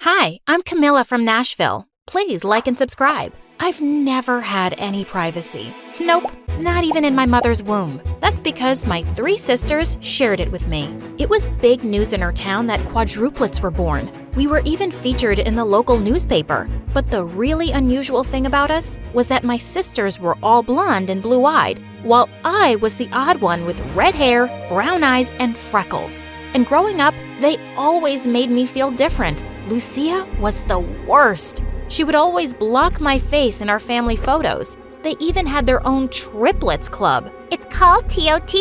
Hi, I'm Camilla from Nashville. Please like and subscribe. I've never had any privacy. Nope, not even in my mother's womb. That's because my 3 sisters shared it with me. It was big news in our town that quadruplets were born. We were even featured in the local newspaper. But the really unusual thing about us was that my sisters were all blonde and blue-eyed, while I was the odd one with red hair, brown eyes, and freckles. And growing up, they always made me feel different. Lucia was the worst. She would always block my face in our family photos. They even had their own triplets club. It's called TOT,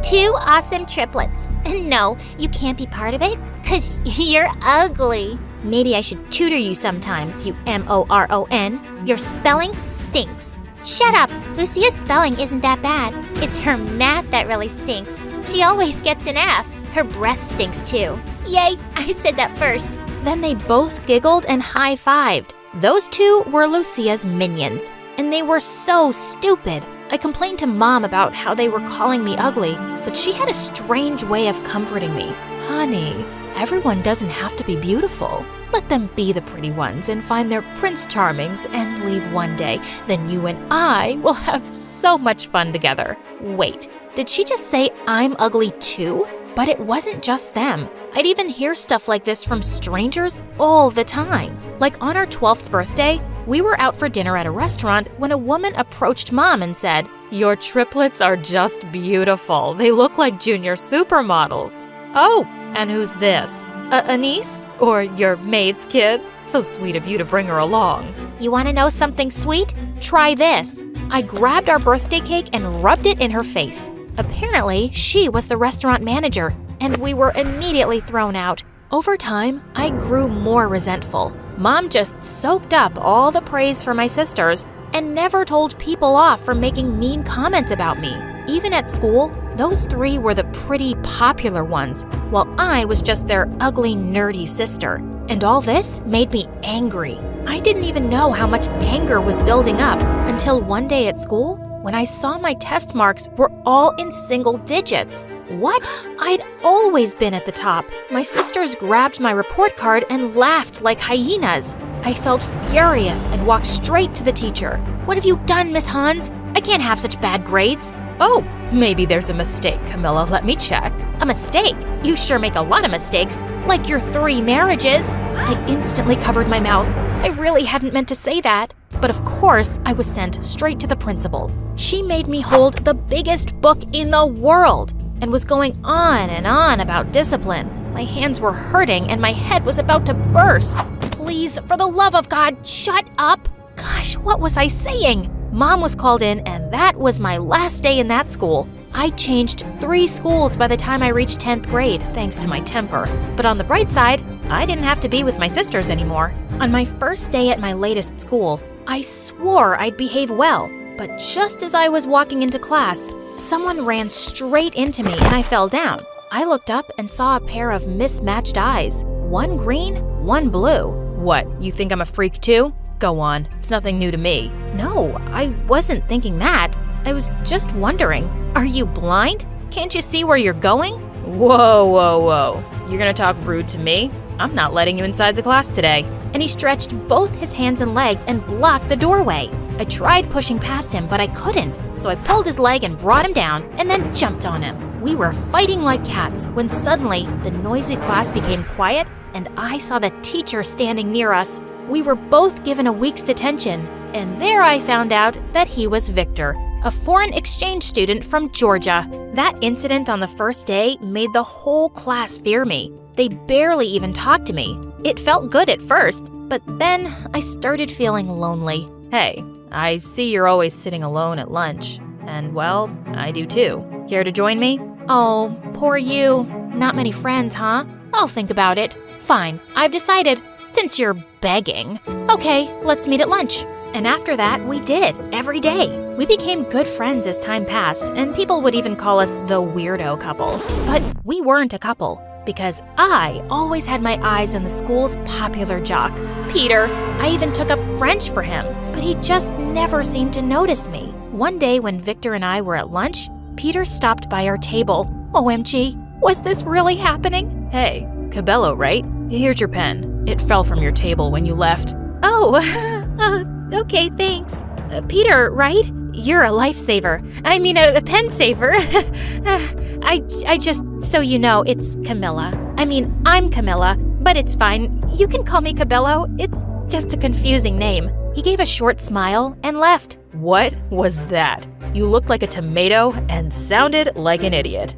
2 Awesome Triplets. And no, you can't be part of it, 'cause you're ugly. Maybe I should tutor you sometimes, you MORON. Your spelling stinks. Shut up, Lucia's spelling isn't that bad. It's her math that really stinks. She always gets an F. Her breath stinks too. Yay, I said that first. Then they both giggled and high-fived. Those 2 were Lucia's minions, and they were so stupid. I complained to Mom about how they were calling me ugly, but she had a strange way of comforting me. Honey, everyone doesn't have to be beautiful. Let them be the pretty ones and find their Prince Charmings and leave one day. Then you and I will have so much fun together. Wait, did she just say I'm ugly too? But it wasn't just them. I'd even hear stuff like this from strangers all the time. Like on our 12th birthday, we were out for dinner at a restaurant when a woman approached Mom and said, "Your triplets are just beautiful. They look like junior supermodels." Oh, and who's this? A niece? Or your maid's kid? So sweet of you to bring her along. You want to know something sweet? Try this. I grabbed our birthday cake and rubbed it in her face. Apparently, she was the restaurant manager, and we were immediately thrown out. Over time, I grew more resentful. Mom just soaked up all the praise for my sisters and never told people off for making mean comments about me. Even at school, those 3 were the pretty popular ones, while I was just their ugly, nerdy sister. And all this made me angry. I didn't even know how much anger was building up until one day at school, when I saw my test marks were all in single digits. What? I'd always been at the top. My sisters grabbed my report card and laughed like hyenas. I felt furious and walked straight to the teacher. "What have you done, Miss Hans? I can't have such bad grades." "Oh, maybe there's a mistake, Camilla. Let me check." "A mistake? You sure make a lot of mistakes, like your 3 marriages." I instantly covered my mouth. I really hadn't meant to say that. But of course, I was sent straight to the principal. She made me hold the biggest book in the world and was going on and on about discipline. My hands were hurting and my head was about to burst. "Please, for the love of God, shut up." Gosh, what was I saying? Mom was called in, and that was my last day in that school. I changed 3 schools by the time I reached 10th grade, thanks to my temper. But on the bright side, I didn't have to be with my sisters anymore. On my first day at my latest school, I swore I'd behave well, but just as I was walking into class, someone ran straight into me and I fell down. I looked up and saw a pair of mismatched eyes, one green, one blue. What, you think I'm a freak too? Go on, it's nothing new to me. No, I wasn't thinking that. I was just wondering, are you blind? Can't you see where you're going? Whoa. You're gonna talk rude to me? I'm not letting you inside the class today. And he stretched both his hands and legs and blocked the doorway. I tried pushing past him, but I couldn't. So I pulled his leg and brought him down and then jumped on him. We were fighting like cats when suddenly the noisy class became quiet and I saw the teacher standing near us. We were both given a week's detention, and there I found out that he was Victor, a foreign exchange student from Georgia. That incident on the first day made the whole class fear me. They barely even talked to me. It felt good at first, but then I started feeling lonely. Hey, I see you're always sitting alone at lunch. And well, I do too. Care to join me? Oh, poor you. Not many friends, huh? I'll think about it. Fine, I've decided. Since you're begging. Okay, let's meet at lunch. And after that, we did, every day. We became good friends as time passed, and people would even call us the weirdo couple. But we weren't a couple, because I always had my eyes on the school's popular jock, Peter. I even took up French for him, but he just never seemed to notice me. One day when Victor and I were at lunch, Peter stopped by our table. OMG, was this really happening? Hey, Cabello, right? Here's your pen. It fell from your table when you left. Oh, okay, thanks. Peter, right? You're a lifesaver. I mean, a pen saver. I just, so you know, it's Camilla. I mean, I'm Camilla, but it's fine. You can call me Cabello. It's just a confusing name. He gave a short smile and left. What was that? You looked like a tomato and sounded like an idiot.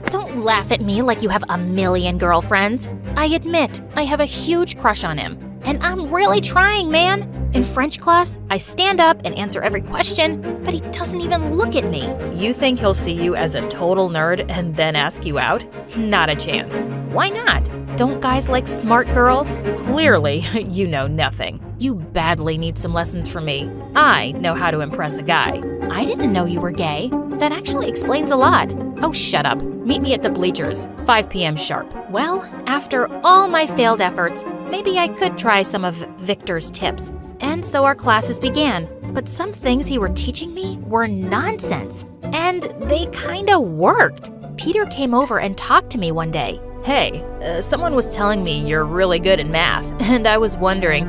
Don't laugh at me like you have a million girlfriends. I admit, I have a huge crush on him. And I'm really trying, man. In French class, I stand up and answer every question, but he doesn't even look at me. You think he'll see you as a total nerd and then ask you out? Not a chance. Why not? Don't guys like smart girls? Clearly, you know nothing. You badly need some lessons from me. I know how to impress a guy. I didn't know you were gay. That actually explains a lot. Oh, shut up. Meet me at the bleachers, 5 p.m. sharp. Well, after all my failed efforts, maybe I could try some of Victor's tips. And so our classes began. But some things he were teaching me were nonsense. And they kinda worked. Peter came over and talked to me one day. Hey, someone was telling me you're really good in math, and I was wondering,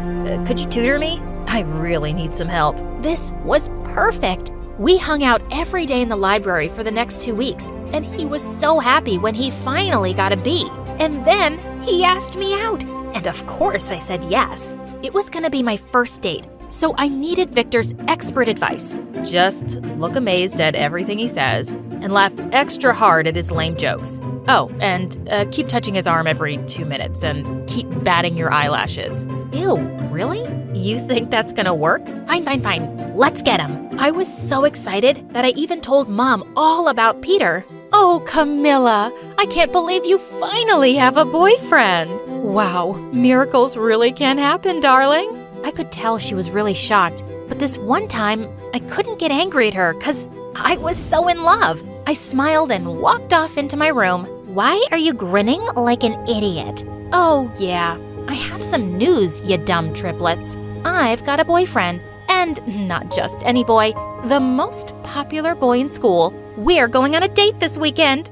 could you tutor me? I really need some help. This was perfect. We hung out every day in the library for the next 2 weeks, and he was so happy when he finally got a B. And then he asked me out. And of course I said yes. It was gonna be my first date, so I needed Victor's expert advice. Just look amazed at everything he says and laugh extra hard at his lame jokes. Oh, and keep touching his arm every 2 minutes and keep batting your eyelashes. Ew, really? You think that's gonna work? Fine. Let's get him. I was so excited that I even told Mom all about Peter. Oh, Camilla, I can't believe you finally have a boyfriend. Wow, miracles really can happen, darling. I could tell she was really shocked, but this one time, I couldn't get angry at her because I was so in love. I smiled and walked off into my room. Why are you grinning like an idiot? Oh, yeah. I have some news, you dumb triplets. I've got a boyfriend. And not just any boy, the most popular boy in school. We're going on a date this weekend.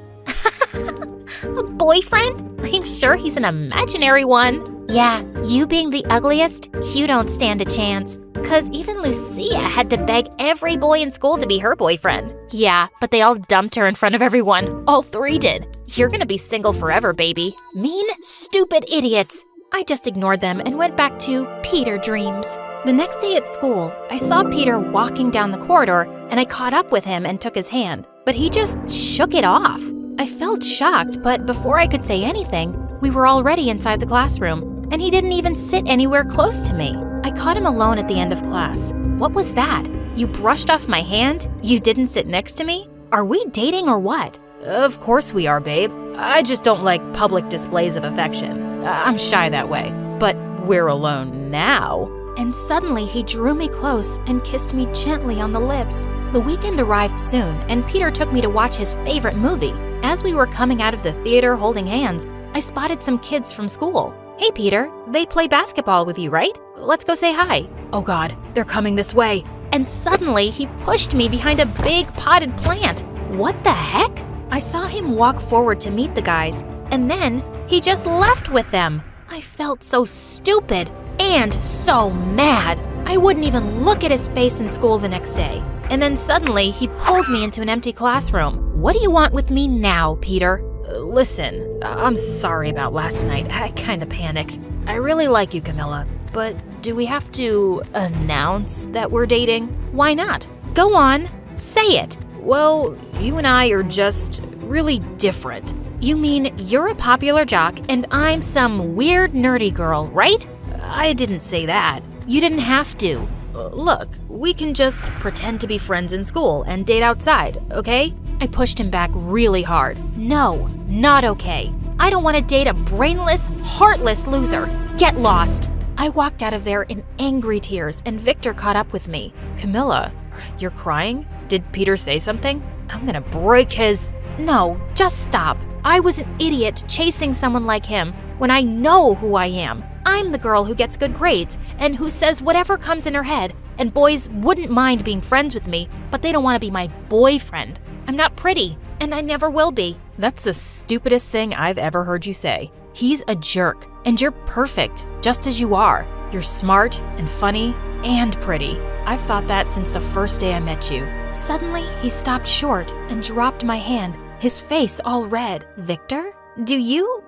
A boyfriend? I'm sure he's an imaginary one. Yeah, you being the ugliest, you don't stand a chance. 'Cause even Lucia had to beg every boy in school to be her boyfriend. Yeah, but they all dumped her in front of everyone. All 3 did. You're gonna be single forever, baby. Mean, stupid idiots. I just ignored them and went back to Peter dreams. The next day at school, I saw Peter walking down the corridor and I caught up with him and took his hand, but he just shook it off. I felt shocked, but before I could say anything, we were already inside the classroom, and he didn't even sit anywhere close to me. I caught him alone at the end of class. What was that? You brushed off my hand? You didn't sit next to me? Are we dating or what? Of course we are, babe. I just don't like public displays of affection. I'm shy that way. But we're alone now. And suddenly he drew me close and kissed me gently on the lips. The weekend arrived soon, and Peter took me to watch his favorite movie. As we were coming out of the theater holding hands, I spotted some kids from school. Hey, Peter, they play basketball with you, right? Let's go say hi. Oh God, they're coming this way. And suddenly he pushed me behind a big potted plant. What the heck? I saw him walk forward to meet the guys, and then he just left with them. I felt so stupid and so mad. I wouldn't even look at his face in school the next day. And then suddenly he pulled me into an empty classroom. What do you want with me now, Peter? Listen, I'm sorry about last night. I kinda panicked. I really like you, Camilla, but do we have to announce that we're dating? Why not? Go on, say it. Well, you and I are just really different. You mean you're a popular jock and I'm some weird nerdy girl, right? I didn't say that. You didn't have to. Look, we can just pretend to be friends in school and date outside, okay? I pushed him back really hard. No, not okay. I don't want to date a brainless, heartless loser. Get lost. I walked out of there in angry tears, and Victor caught up with me. Camilla, you're crying? Did Peter say something? I'm gonna break his... No, just stop. I was an idiot chasing someone like him when I know who I am. I'm the girl who gets good grades and who says whatever comes in her head, and boys wouldn't mind being friends with me, but they don't want to be my boyfriend. I'm not pretty, and I never will be. That's the stupidest thing I've ever heard you say. He's a jerk, and you're perfect, just as you are. You're smart and funny and pretty. I've thought that since the first day I met you." Suddenly, he stopped short and dropped my hand, his face all red. Victor, do you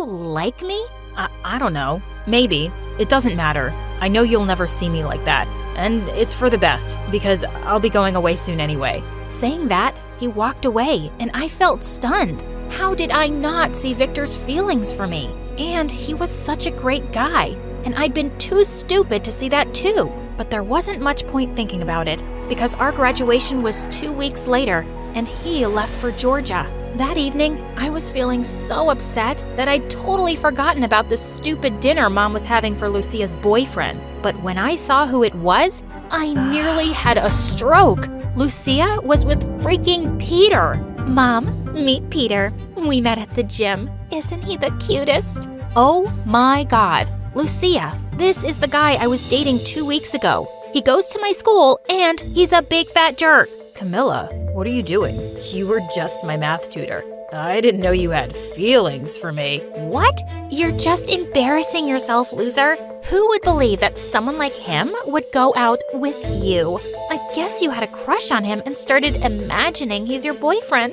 like me? I don't know. Maybe. It doesn't matter. I know you'll never see me like that. And it's for the best, because I'll be going away soon anyway. Saying that, he walked away, and I felt stunned. How did I not see Victor's feelings for me? And he was such a great guy, and I'd been too stupid to see that too. But there wasn't much point thinking about it, because our graduation was 2 weeks later, and he left for Georgia. That evening, I was feeling so upset that I'd totally forgotten about the stupid dinner Mom was having for Lucia's boyfriend. But when I saw who it was, I nearly had a stroke. Lucia was with freaking Peter. Mom, meet Peter. We met at the gym. Isn't he the cutest? Oh my God. Lucia, this is the guy I was dating 2 weeks ago. He goes to my school, and he's a big fat jerk. Camilla, what are you doing? You were just my math tutor. I didn't know you had feelings for me. What? You're just embarrassing yourself, loser. Who would believe that someone like him would go out with you? I guess you had a crush on him and started imagining he's your boyfriend.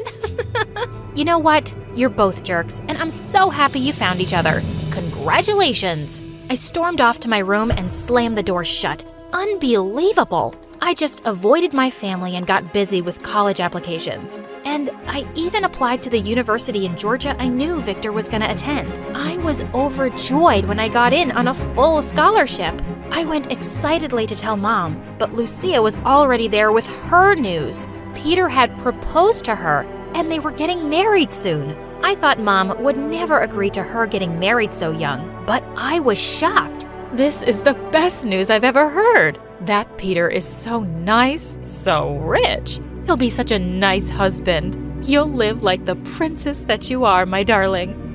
You know what? You're both jerks, and I'm so happy you found each other. Congratulations! I stormed off to my room and slammed the door shut. Unbelievable! I just avoided my family and got busy with college applications. And I even applied to the university in Georgia I knew Victor was going to attend. I was overjoyed when I got in on a full scholarship. I went excitedly to tell Mom, but Lucia was already there with her news. Peter had proposed to her, and they were getting married soon. I thought Mom would never agree to her getting married so young, but I was shocked. This is the best news I've ever heard. That Peter is so nice, so rich. He'll be such a nice husband. You'll live like the princess that you are, my darling.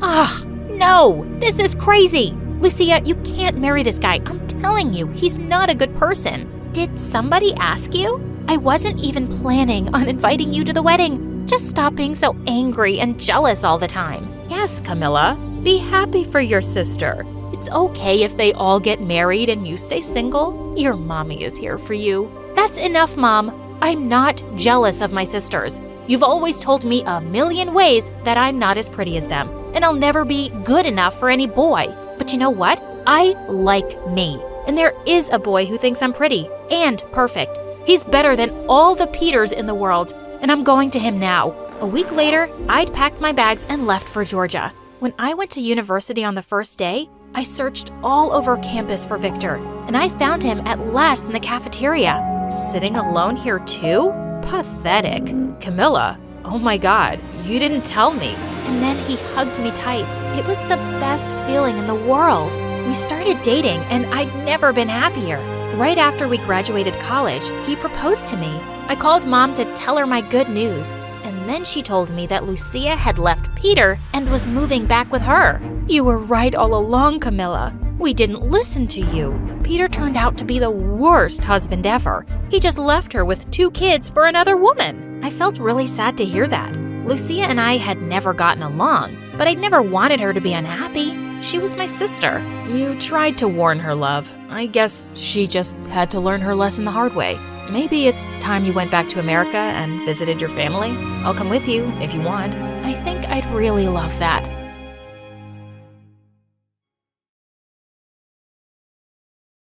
No, this is crazy. Lucia, you can't marry this guy. I'm telling you, he's not a good person. Did somebody ask you? I wasn't even planning on inviting you to the wedding. Just stop being so angry and jealous all the time. Yes, Camilla, be happy for your sister. It's okay if they all get married and you stay single. Your mommy is here for you. That's enough, Mom. I'm not jealous of my sisters. You've always told me a million ways that I'm not as pretty as them, and I'll never be good enough for any boy. But you know what? I like me. And there is a boy who thinks I'm pretty and perfect. He's better than all the Peters in the world, and I'm going to him now. A week later, I'd packed my bags and left for Georgia. When I went to university on the first day, I searched all over campus for Victor, and I found him at last in the cafeteria. Sitting alone here too? Pathetic. Camilla, oh my God, you didn't tell me. And then he hugged me tight. It was the best feeling in the world. We started dating, and I'd never been happier. Right after we graduated college, he proposed to me. I called Mom to tell her my good news, and then she told me that Lucia had left Peter and was moving back with her. You were right all along, Camilla. We didn't listen to you. Peter turned out to be the worst husband ever. He just left her with 2 kids for another woman. I felt really sad to hear that. Lucia and I had never gotten along, but I'd never wanted her to be unhappy. She was my sister. You tried to warn her, love. I guess she just had to learn her lesson the hard way. Maybe it's time you went back to America and visited your family. I'll come with you if you want. I think I'd really love that.